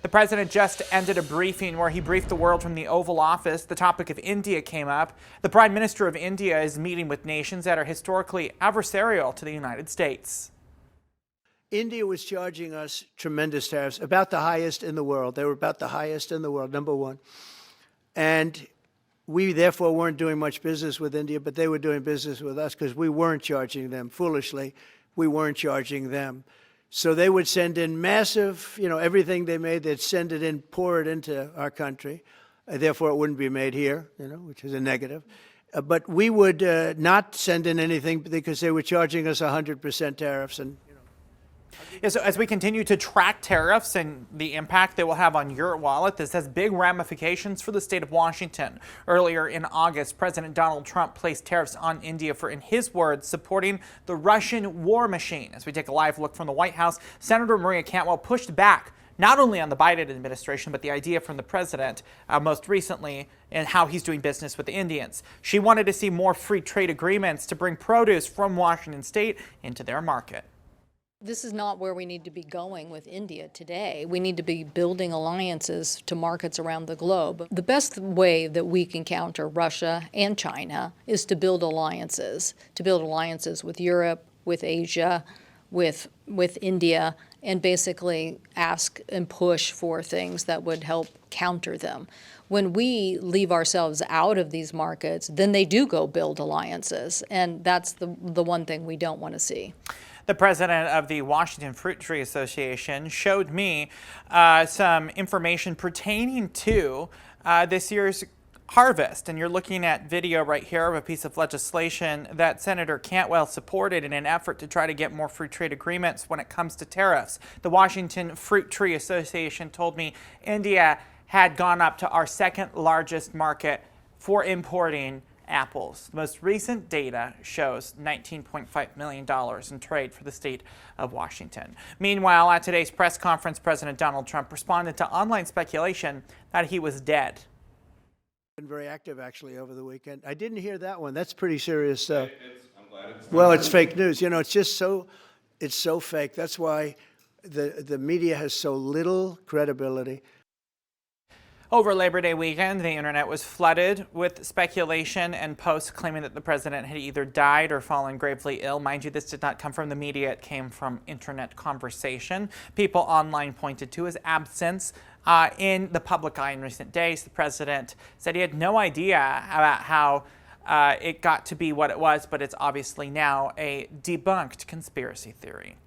The president just ended a briefing where he briefed the world from the Oval Office. The topic of India came up. The Prime Minister of India is meeting with nations that are historically adversarial to the United States. India was charging us tremendous tariffs, about the highest in the world. They were about the highest in the world, number one. And we therefore weren't doing much business with India, but they were doing business with us because we weren't charging them. Foolishly, we weren't charging them. So they would send in massive, everything they made, they'd send it in, pour it into our country. Therefore, it wouldn't be made here, which is a negative. But we would not send in anything because they were charging us 100% tariffs. And Yeah, so as we continue to track tariffs and the impact they will have on your wallet, this has big ramifications for the state of Washington. Earlier in August, President Donald Trump placed tariffs on India for, in his words, supporting the Russian war machine. As we take a live look from the White House, Senator Maria Cantwell pushed back not only on the Biden administration, but the idea from the president most recently and how he's doing business with the Indians. She wanted to see more free trade agreements to bring produce from Washington state into their market. This is not where we need to be going with India today. We need to be building alliances to markets around the globe. The best way that we can counter Russia and China is to build alliances with Europe, with Asia, with India, and basically ask and push for things that would help counter them. When we leave ourselves out of these markets, then they do go build alliances, and that's the one thing we don't want to see. The president of the Washington Fruit Tree Association showed me some information pertaining to this year's harvest. And you're looking at video right here of a piece of legislation that Senator Cantwell supported in an effort to try to get more free trade agreements when it comes to tariffs. The Washington Fruit Tree Association told me India had gone up to our second largest market for importing apples. The most recent data shows $19.5 million in trade for the state of Washington. Meanwhile, at today's press conference, President Donald Trump responded to online speculation that he was dead. Been very active, actually, over the weekend. I didn't hear that one. That's pretty serious. I'm glad it's well, it's fake news. It's just it's so fake. That's why the media has so little credibility. Over Labor Day weekend, the internet was flooded with speculation and posts claiming that the president had either died or fallen gravely ill. Mind you, this did not come from the media. It came from internet conversation. People online pointed to his absence in the public eye in recent days. The president said he had no idea about how it got to be what it was, but it's obviously now a debunked conspiracy theory.